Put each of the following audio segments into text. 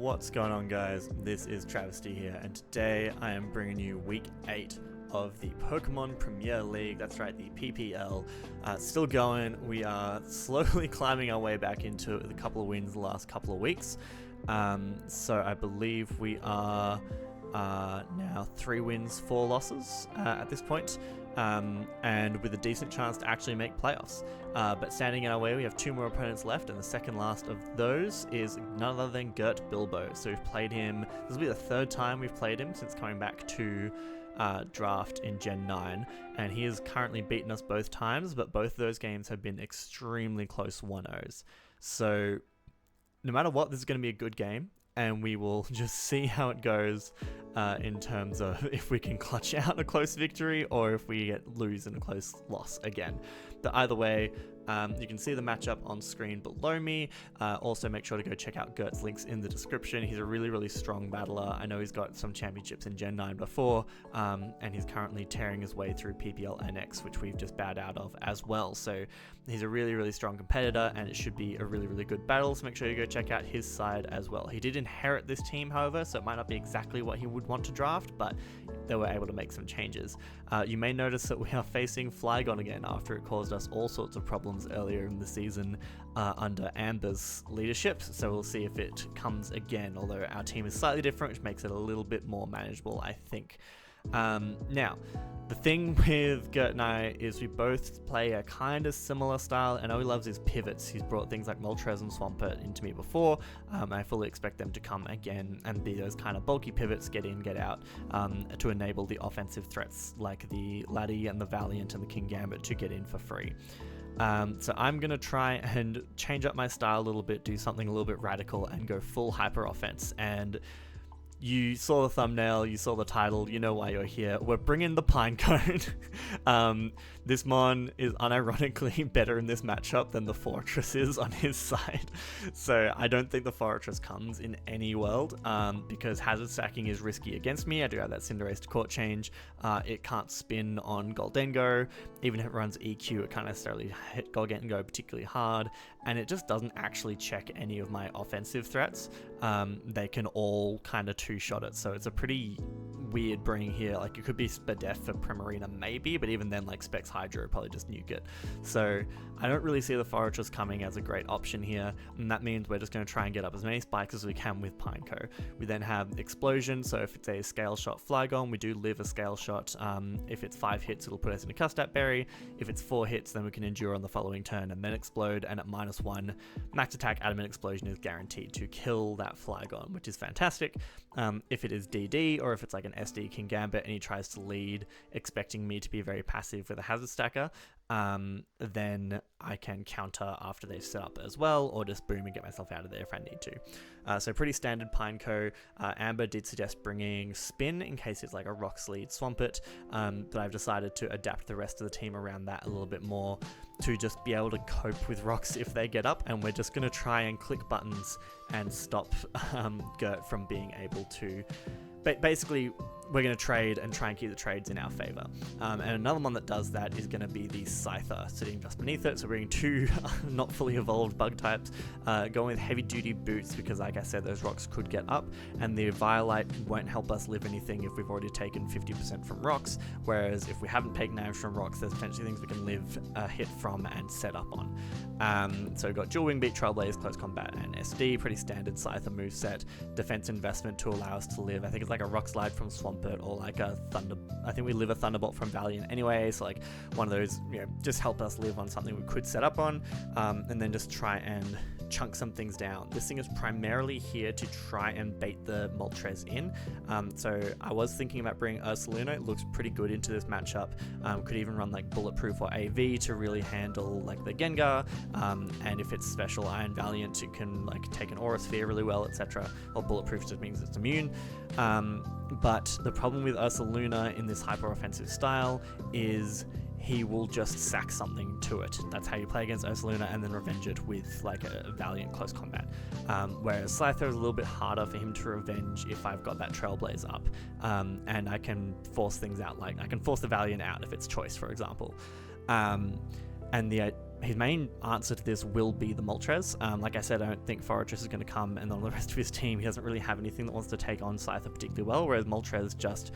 What's going on, guys? This is Travesty here, and today I am bringing you week 8 of the Pokemon Premier League. That's right, the PPL. Still going. We are slowly climbing our way back into the couple of wins the last couple of weeks. So I believe we are now 3 wins, 4 losses at this point. And with a decent chance to actually make playoffs. But standing in our way, we have 2 more opponents left, and the second last of those is none other than Gert Bilbo. So we've played him, this will be the 3rd time we've played him since coming back to draft in Gen 9, and he has currently beaten us both times, but both of those games have been extremely close 1-0s. So no matter what, this is going to be a good game, and we will just see how it goes in terms of if we can clutch out a close victory or if we lose in a close loss again. But either way, you can see the matchup on screen below me. Also, make sure to go check out Gert's links in the description. He's a really, really strong battler. I know he's got some championships in Gen 9 before, and he's currently tearing his way through PPL NX, which we've just bowed out of as well. So he's a really, really strong competitor, and it should be a really, really good battle. So make sure you go check out his side as well. He did inherit this team, however, so it might not be exactly what he would want to draft, but they were able to make some changes. You may notice that we are facing Flygon again after it caused us all sorts of problems earlier in the season under Amber's leadership, so we'll see if it comes again, although our team is slightly different, which makes it a little bit more manageable, I think. Now, the thing with Gert and I is we both play a kind of similar style. I know he loves his pivots. He's brought things like Moltres and Swampert into me before. I fully expect them to come again and be those kind of bulky pivots, get in, get out, to enable the offensive threats like the Laddie and the Valiant and the King Gambit to get in for free. So I'm going to try and change up my style a little bit, do something a little bit radical and go full hyper offense. And you saw the thumbnail, you saw the title, you know why you're here. We're bringing the PINECO. This Mon is unironically better in this matchup than the Fortress is on his side. So I don't think the Fortress comes in any world, because hazard stacking is risky against me. I do have that Cinderace to Court change. It can't spin on Goldengo. Even if it runs EQ, it can't necessarily hit Goldengo particularly hard. And it just doesn't actually check any of my offensive threats. They can all kind of two-shot it, so it's a pretty weird bring here. Like, it could be Spadef for Primarina maybe, but even then, like, Specs Hydro would probably just nuke it. So I don't really see the Fortress coming as a great option here, and that means we're just going to try and get up as many spikes as we can with PINECO. We then have Explosion, so if it's a Scale Shot Flygon, we do live a Scale Shot. If it's 5 hits, it'll put us in a Custap Berry. If it's 4 hits, then we can Endure on the following turn and then Explode, and at -1, Max Attack Adamant Explosion is guaranteed to kill that Flygon, which is fantastic. If it is DD, or if it's like an SD King Gambit and he tries to lead expecting me to be very passive with a Hazard Stacker, then I can counter after they've set up as well, or just boom and get myself out of there if I need to. So pretty standard PINECO. Amber did suggest bringing Spin in case it's like a Rocks lead Swampert, but I've decided to adapt the rest of the team around that a little bit more to just be able to cope with Rocks if they get up, and we're just going to try and click buttons and stop Gert from being able to... Basically, we're going to trade and try and keep the trades in our favor. And another one that does that is going to be the Scyther sitting just beneath it. So we're bringing 2 not fully evolved bug types, going with heavy duty boots because, like I said, those rocks could get up, and the Violite won't help us live anything if we've already taken 50% from rocks, whereas if we haven't taken damage from rocks, there's potentially things we can live a hit from and set up on. So we've got Dual Wing Beat, Trailblaze, Close Combat, and SD, pretty standard Scyther moveset. Defense investment to allow us to live, I think it's like a Rock Slide from Swampert, or like a Thunder... I think we live a Thunderbolt from Valiant anyway, so like one of those, you know, just help us live on something we could set up on, and then just try and chunk some things down. This thing is primarily here to try and bait the Moltres in, so I was thinking about bringing Ursaluna. It looks pretty good into this matchup. Could even run like Bulletproof or AV to really handle like the Gengar, and if it's special Iron Valiant, it can like take an Aura Sphere really well, etc. Or Bulletproof just means it's immune. But the problem with Ursaluna in this hyper offensive style is he will just sack something to it. That's how you play against Ursaluna, and then revenge it with like a Valiant Close Combat. Whereas Scyther is a little bit harder for him to revenge if I've got that Trailblaze up, and I can force things out, like I can force the Valiant out if it's choice, for example. And his main answer to this will be the Moltres. Like I said, I don't think Fortress is going to come, and on the rest of his team, he doesn't really have anything that wants to take on Scyther particularly well, whereas Moltres just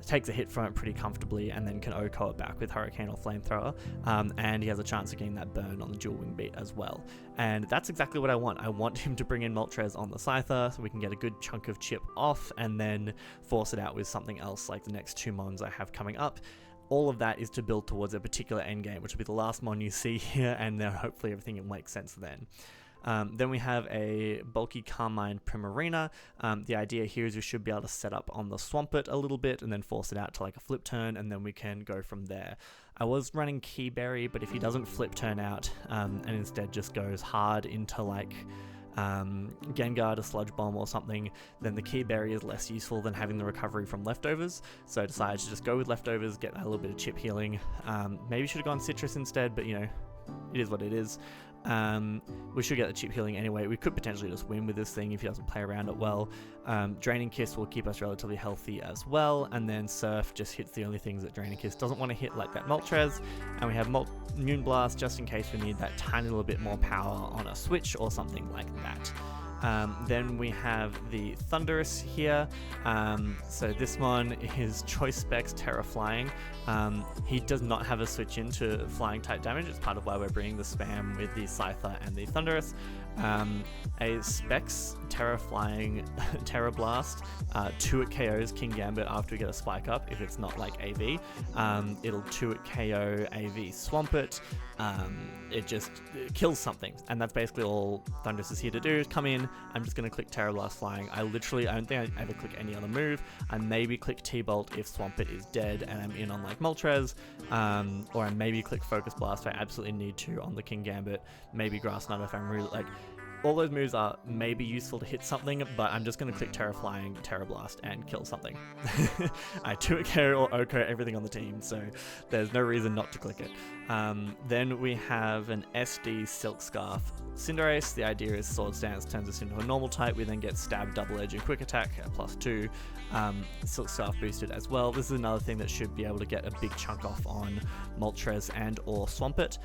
takes a hit from it pretty comfortably and then can OHKO it back with Hurricane or Flamethrower, and he has a chance of getting that burn on the dual wing beat as well. And that's exactly what I want. I want him to bring in Moltres on the Scyther so we can get a good chunk of chip off and then force it out with something else like the next 2 mons I have coming up. All of that is to build towards a particular endgame, which will be the last mon you see here, and then hopefully everything will make sense then. Then we have a bulky Carmine Primarina. The idea here is we should be able to set up on the Swampert a little bit and then force it out to like a flip turn, and then we can go from there. I was running Keyberry, but if he doesn't flip turn out and instead just goes hard into like Gengar to Sludge Bomb or something, then the Keyberry is less useful than having the recovery from leftovers. So I decided to just go with leftovers, get a little bit of chip healing. Maybe should have gone Citrus instead, but you know, it is what it is. We should get the chip healing anyway. We could potentially just win with this thing if he doesn't play around it well. Draining Kiss will keep us relatively healthy as well, and then Surf just hits the only things that Draining Kiss doesn't want to hit, like that Moltres, and we have Moon Blast just in case we need that tiny little bit more power on a switch or something like that. Then we have the Thunderous here. So this one is Choice Specs Terra Flying. He does not have a switch into flying type damage. It's part of why we're bringing the spam with the Scyther and the Thunderous. A Specs Terra Flying Terra Blast, 2 it KOs King Gambit after we get a spike up if it's not like AV. It'll 2 it KO AV Swampert. It just kills something, and that's basically all Thunderous is here to do. Come in, I'm just going to click Terra Blast Flying. I don't think I ever click any other move. I maybe click T-Bolt if Swampert is dead and I'm in on like Moltres, or I maybe click Focus Blast if I absolutely need to on the King Gambit, maybe Grass Knot if I'm really like... All those moves are maybe useful to hit something, but I'm just going to click Terra Flying, Terra Blast, and kill something. I 2-it KO or OHKO everything on the team, so there's no reason not to click it. Then we have an SD Silk Scarf Cinderace. The idea is Sword Stance turns us into a normal type. We then get Stab, Double Edge, and Quick Attack at +2. Silk Scarf boosted as well. This is another thing that should be able to get a big chunk off on Moltres and or Swampert.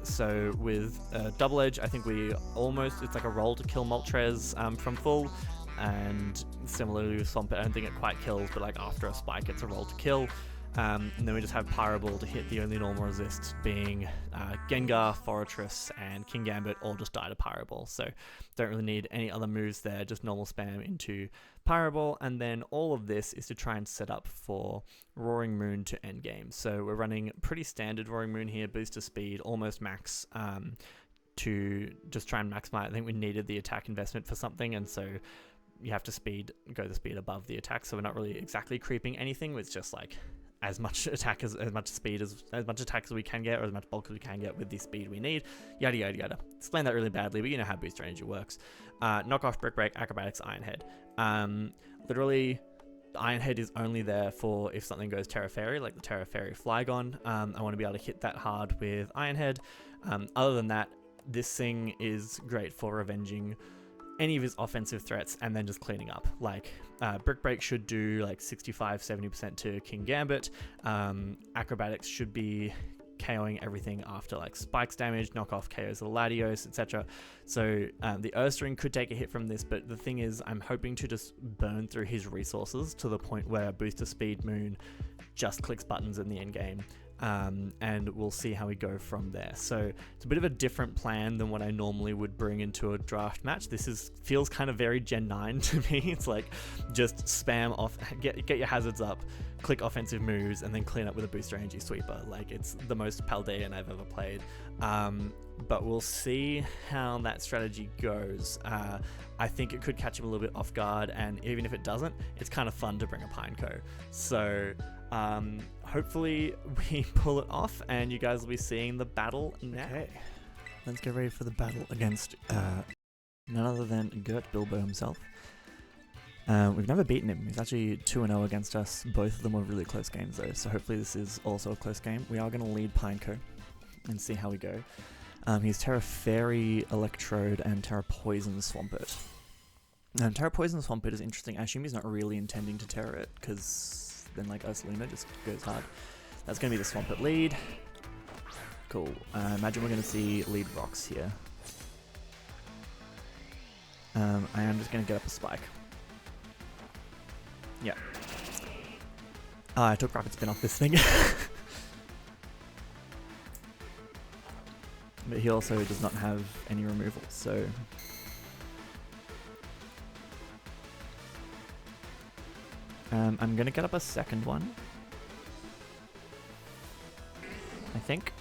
So with Double Edge, I think it's like a roll to kill Moltres from full, and similarly with Swampert, I don't think it quite kills, but like after a spike it's a roll to kill. And then we just have Pyro-Ball to hit the only normal resists being Gengar, Fortress, and King Gambit all just die to Pyro-Ball. So don't really need any other moves there, just normal spam into Pyro-Ball. And then all of this is to try and set up for Roaring Moon to endgame. So we're running pretty standard Roaring Moon here, booster speed, almost max, to just try and maximize. I think we needed the attack investment for something, and so you have to go the speed above the attack. So we're not really exactly creeping anything, it's just like as much attack as much speed as much attack as we can get, or as much bulk as we can get with the speed we need. Yada yada yada. Explained that really badly, but you know how booster energy works. Knock off, Brick Break, Acrobatics, Iron Head. Literally, Iron Head is only there for if something goes Terra Fairy, like the Terra Fairy Flygon. I want to be able to hit that hard with Iron Head. Other than that, this thing is great for revenging any of his offensive threats and then just cleaning up. Like Brick Break should do like 65-70% to King Gambit. Acrobatics should be KOing everything after like spikes damage, knockoff KOs the Latios, etc. So the Ursaring could take a hit from this, but the thing is I'm hoping to just burn through his resources to the point where Booster Speed Moon just clicks buttons in the end game. And we'll see how we go from there. So it's a bit of a different plan than what I normally would bring into a draft match. This feels kind of very Gen 9 to me. It's like just spam off, get your hazards up, click offensive moves, and then clean up with a booster energy sweeper. Like it's the most Paldean I've ever played. But we'll see how that strategy goes. I think it could catch him a little bit off guard, and even if it doesn't, it's kind of fun to bring a PINECO. So hopefully we pull it off, and you guys will be seeing the battle now. Okay, let's get ready for the battle against none other than Gert Bilbo himself. We've never beaten him. He's actually 2-0 against us. Both of them were really close games though, so hopefully this is also a close game. We are going to lead PINECO and see how we go. He's Terra Fairy, Electrode, and Terra Poison Swampert. Terra Poison Swampert is interesting. I assume he's not really intending to Terra it, because then like Ursaluna just goes hard. That's going to be the Swampert lead. Cool. I imagine we're going to see lead rocks here. I am just going to get up a spike. Yeah. I took rocket spin off this thing. But he also does not have any removal, so... I'm going to get up a second one. I think.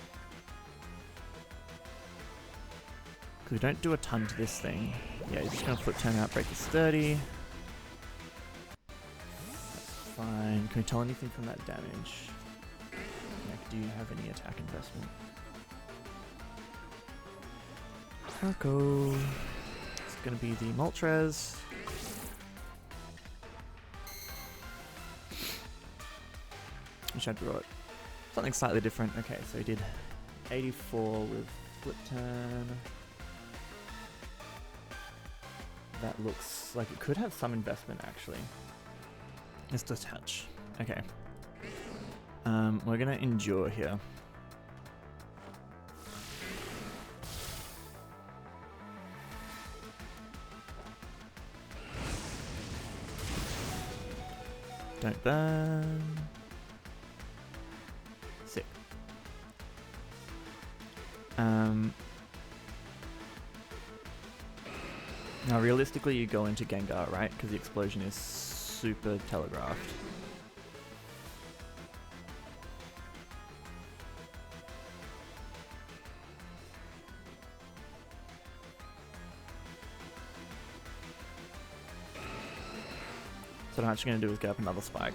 Because we don't do a ton to this thing. Yeah, you're just going to flip turn out, break this 30. That's fine. Can we tell anything from that damage? Like, do you have any attack investment? Marco. It's going to be the Moltres. Wish I'd brought something slightly different. Okay, so he did 84 with flip turn. That looks like it could have some investment, actually. Just a touch. Okay. We're gonna endure here. Don't burn. Sick. Now realistically you go into Gengar, right? Because the explosion is super telegraphed. So what I'm actually going to do is get up another spike.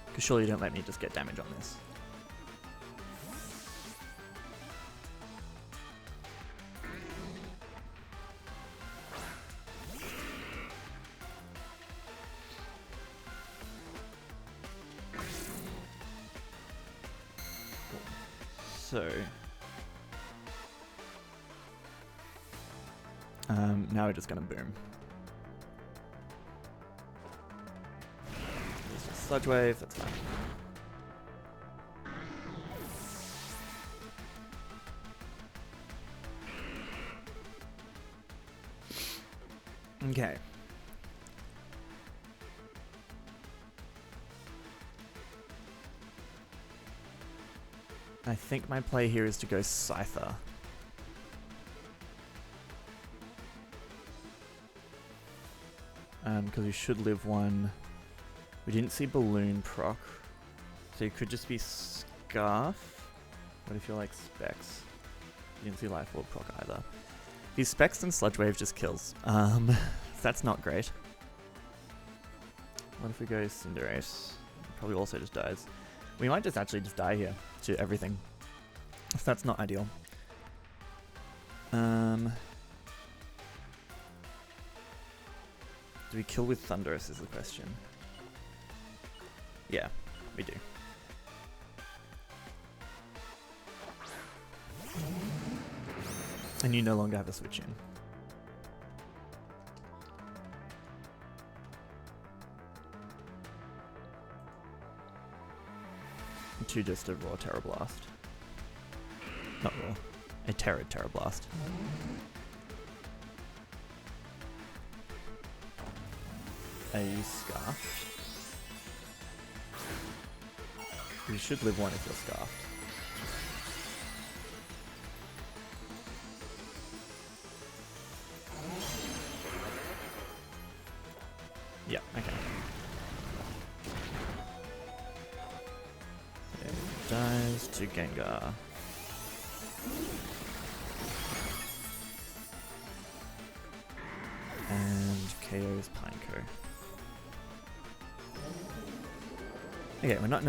Because surely you don't let me just get damage on this. So... now we're just going to boom. Sludge wave, that's fine. Okay. I think my play here is to go Scyther. Because we should live one. We didn't see Balloon proc, so you could just be Scarf. What if you're like Specs? You didn't see Life Orb proc either. If he's Specs, then Sludge Wave just kills. That's not great. What if we go Cinderace? Probably also just dies. We might just actually just die here to everything. If that's not ideal. Do we kill with Thundurus is the question. Yeah, we do. And you no longer have a switch in. To just a raw Terra Blast. Not raw. A Terra Blast. A Scarf. You should live one if you're Scarfed. Yeah, okay. It dies to Gengar. And KO's PINECO. Okay, we're not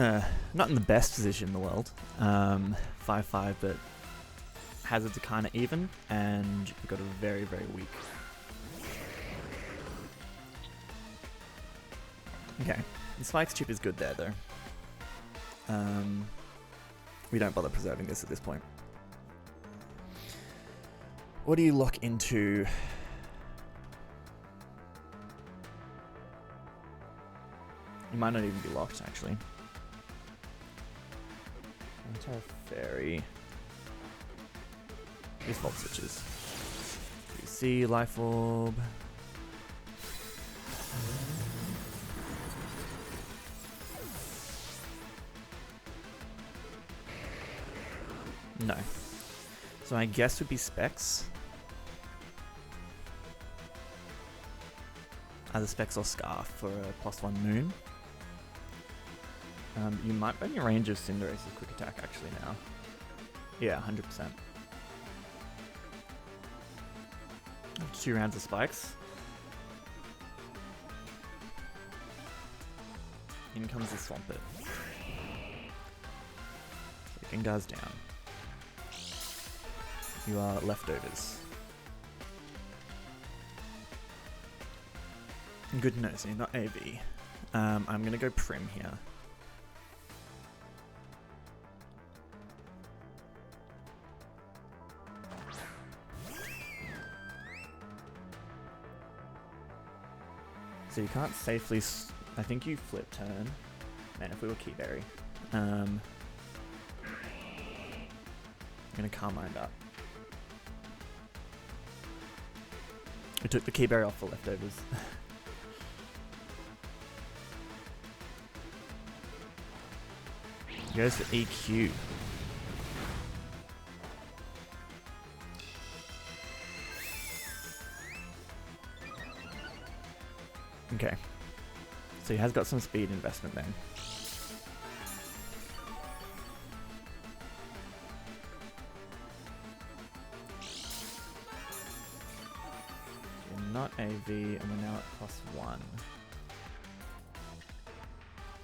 in the best position in the world. 5-5, but hazards are kind of even, and we've got a very, very weak. Okay, the Spike's chip is good there, though. We don't bother preserving this at this point. What do you lock into? You might not even be locked, actually. Anti-fairy. These vault switches. You see life orb. No. So my guess would be specs. Either specs or scarf for a +1 moon. You might burn your range of Cinderace's quick attack actually now. Yeah, 100%. 2 rounds of spikes. In comes the Swampert. Gengar's down. You are leftovers. Good to know, so you're not AV. I'm gonna go Prim here. So you can't safely. I think you flip turn. Man, if we were Keyberry. I'm gonna Carmine up. We took the Keyberry off for leftovers. He goes for EQ. Okay. So he has got some speed investment then. We're not AV and we're now at +1.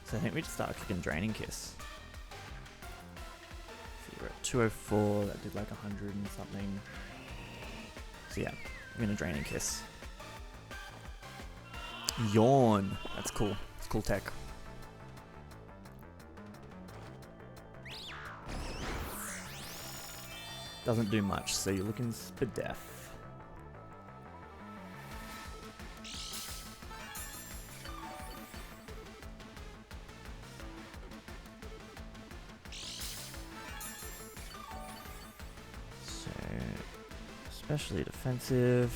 So I think we just start clicking Draining Kiss. So we're at 204, that did like 100 and something. So yeah, I'm gonna Draining Kiss. Yawn. That's cool. It's cool tech. Doesn't do much, so you're looking Spadef. So, especially defensive.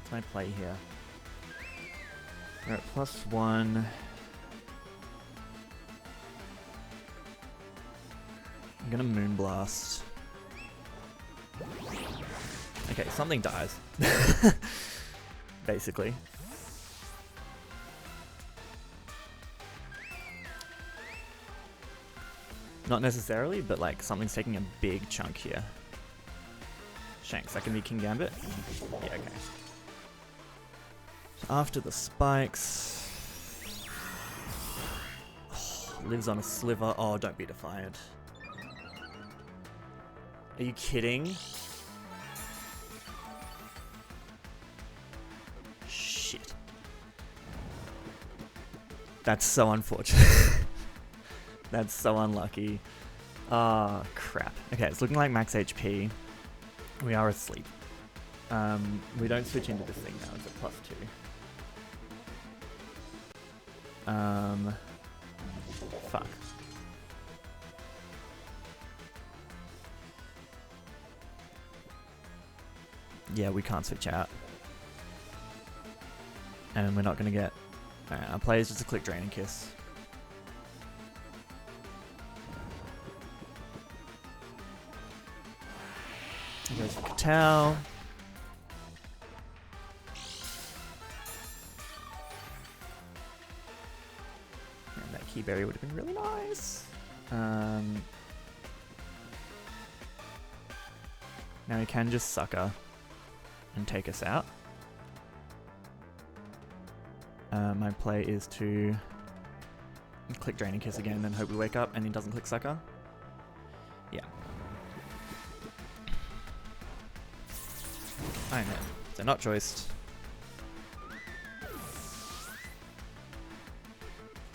What's my play here? We're at +1. I'm gonna Moonblast. Okay, something dies. Basically. Not necessarily, but like something's taking a big chunk here. Shanks, that can be King Gambit? Yeah, okay. So after the spikes... Oh, lives on a sliver. Oh, don't be defiant. Are you kidding? Shit. That's so unfortunate. That's so unlucky. Ah, crap. Okay, it's looking like max HP. We are asleep. We don't switch into this thing now, it's at +2. Fuck. Yeah, we can't switch out. And we're not gonna get... Alright, our play is just a click Draining Kiss. He goes for Katal. And that Keyberry would have been really nice. Now he can just Sucker and take us out. My play is to click Draining Kiss again and then hope we wake up and he doesn't click Sucker. Yeah. I know. They're not choiced.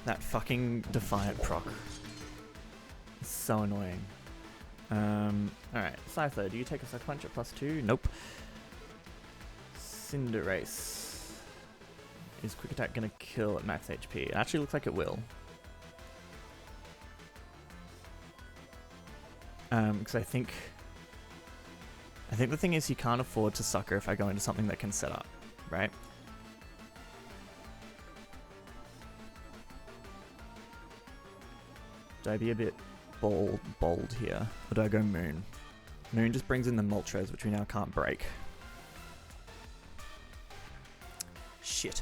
That fucking Defiant proc. so annoying. Alright, Scyther, do you take a Sucker Punch at +2? Nope. Cinderace. Is Quick Attack gonna kill at max HP? It actually looks like it will. Because I think the thing is you can't afford to Sucker if I go into something that can set up, right? Do I be a bit bold here? Or do I go Moon? Moon just brings in the Moltres, which we now can't break. Shit.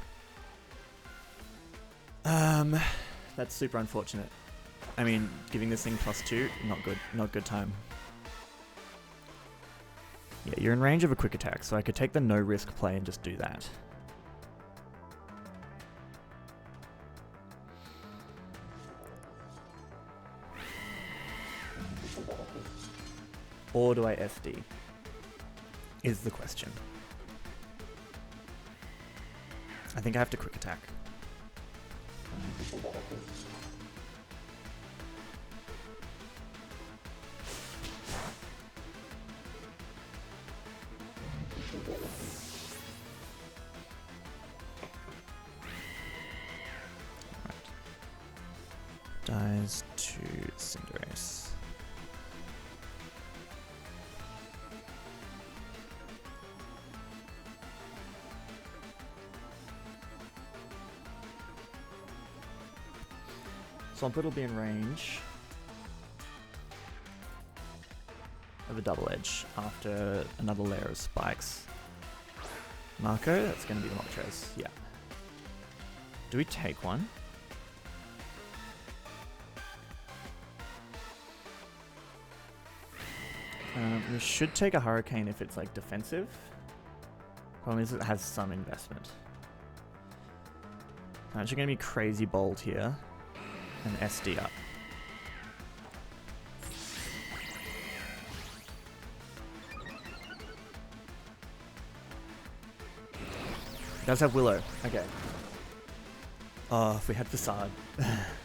That's super unfortunate. I mean, giving this thing +2, not good. Not good time. Yeah, you're in range of a Quick Attack, so I could take the no-risk play and just do that. Or do I SD? Is the question. I think I have to Quick Attack. Dies to Cinderace. Swampert will be in range of a double edge after another layer of spikes. Marco, that's going to be the Moltres, yeah. Do we take one? We should take a Hurricane if it's like defensive. Problem is it has some investment. I'm actually going to be crazy bold here and SD up. It does have Willow. Okay. Oh, if we had Facade.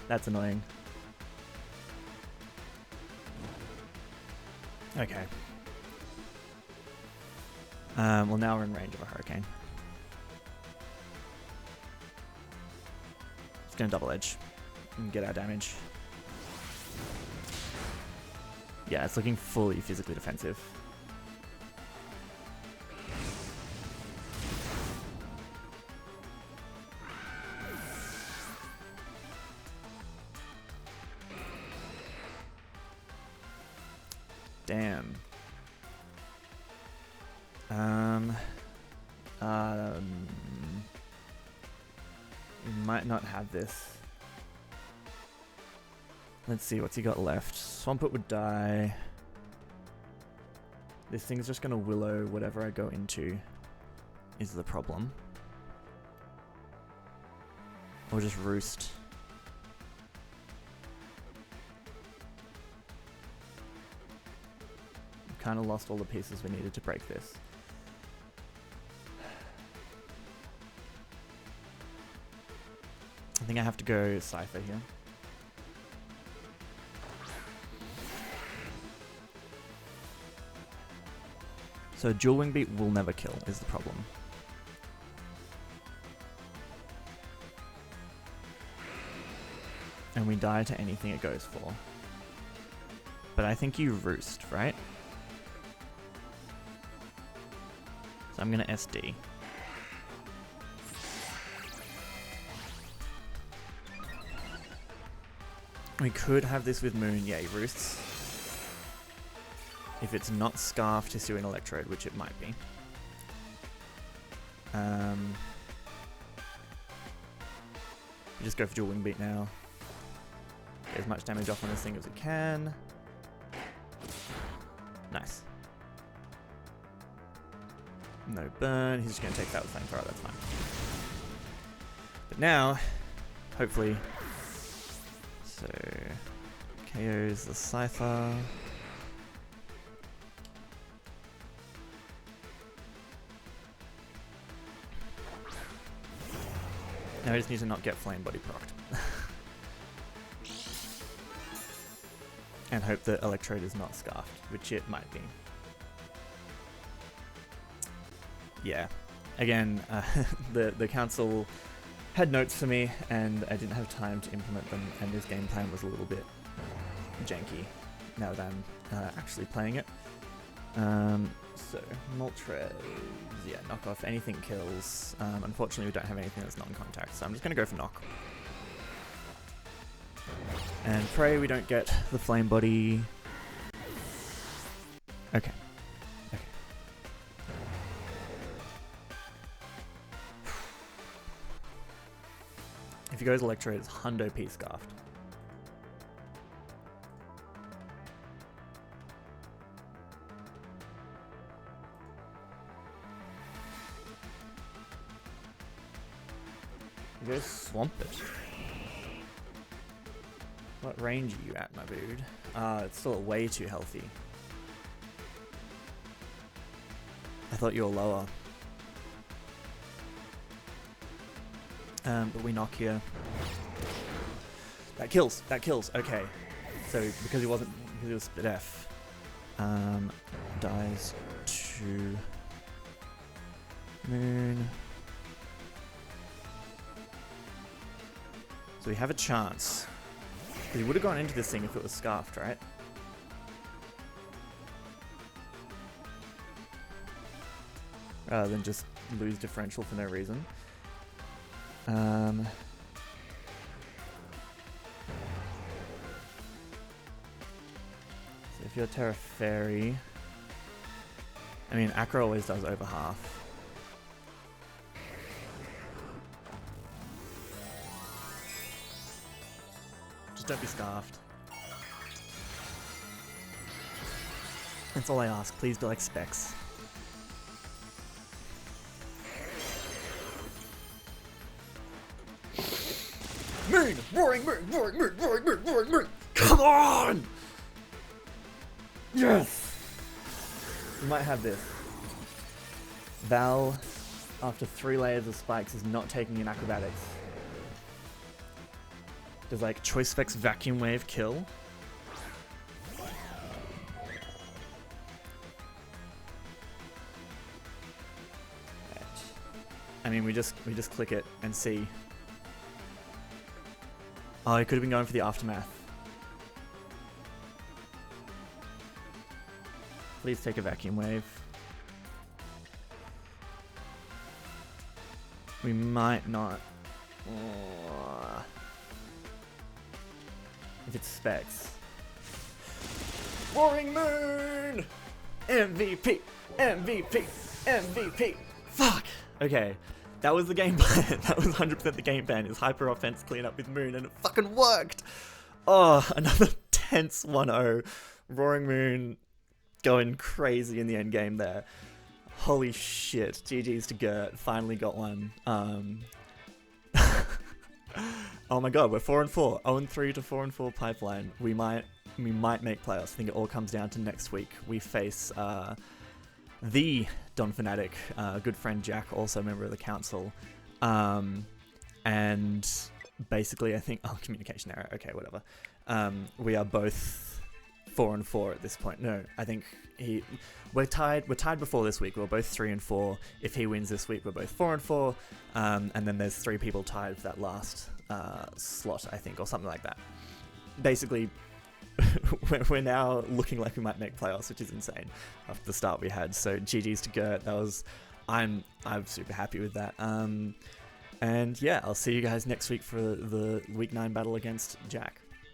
That's annoying. Okay. Well, now we're in range of a Hurricane. It's gonna double edge and get our damage. Yeah, it's looking fully physically defensive. Damn. We might not have this. Let's see, what's he got left? Swampert would die. This thing's just gonna Willow whatever I go into is the problem. Or just Roost. Kind of lost all the pieces we needed to break this. I think I have to go Cypher here. So dual wing beat will never kill is the problem. And we die to anything it goes for. But I think you Roost, right? So I'm gonna SD. We could have this with Moon, yeah, he Roosts. If it's not Scarf to Tissue and Electrode, which it might be. We just go for dual wing beat now. Get as much damage off on this thing as we can. Nice. No burn, he's just going to take that with Flamethrower, that's fine. But now, hopefully, so KO's the Scyther. Now I just need to not get Flame Body procced. and hope that Electrode is not scarfed, which it might be. Yeah, again, the council had notes for me, and I didn't have time to implement them, and this game plan was a little bit janky now that I'm actually playing it. So, Moltres, yeah, knock off, anything kills. Unfortunately, we don't have anything that's non-contact, so I'm just going to go for knock. And pray we don't get the flame body. Okay. Okay. If he goes Electrode, it's Hundo P scarfed. He goes Swampert. What range are you at, my dude? It's still way too healthy. I thought you were lower. But we knock here. That kills. That kills. Okay. So because he was split F, dies to Moon. So we have a chance. He would have gone into this thing if it was scarfed, right? Rather than just lose differential for no reason. So if you're Terra Fairy, I mean, Acro always does over half. Just don't be scarfed. That's all I ask. Please be like Specs. Moon! Roaring moon! Roaring moon! Roaring moon! Roaring moon! Come on! Yes! We might have this. Val, after 3 layers of spikes, is not taking in acrobatics. Does like Choice Specs Vacuum Wave kill? Right. I mean, we just click it and see. Oh, he could have been going for the Aftermath. Please take a Vacuum Wave. We might not. Oh. If it's Specs. Roaring Moon! MVP! MVP! MVP! Fuck! Okay, that was the game plan. That was 100% the game plan. Is hyper offense clean up with Moon, and it fucking worked! Oh, another tense 1-0. Roaring Moon going crazy in the end game there. Holy shit. GG's to Gert. Finally got one. Oh my god, we're 4-4. 0-3 to 4-4 pipeline. We might make playoffs. I think it all comes down to next week. We face the Don Fanatic, good friend Jack, also a member of the council. And basically I think communication error, okay, whatever. We are both 4-4 at this point. No, I think we're tied before this week. We're both 3-4. If he wins this week, we're both 4-4. And then there's 3 people tied for that last slot, I think, or something like that. Basically, we're now looking like we might make playoffs, which is insane after the start we had. So GG's to Gert. I'm super happy with that. And yeah, I'll see you guys next week for the week 9 battle against Jack.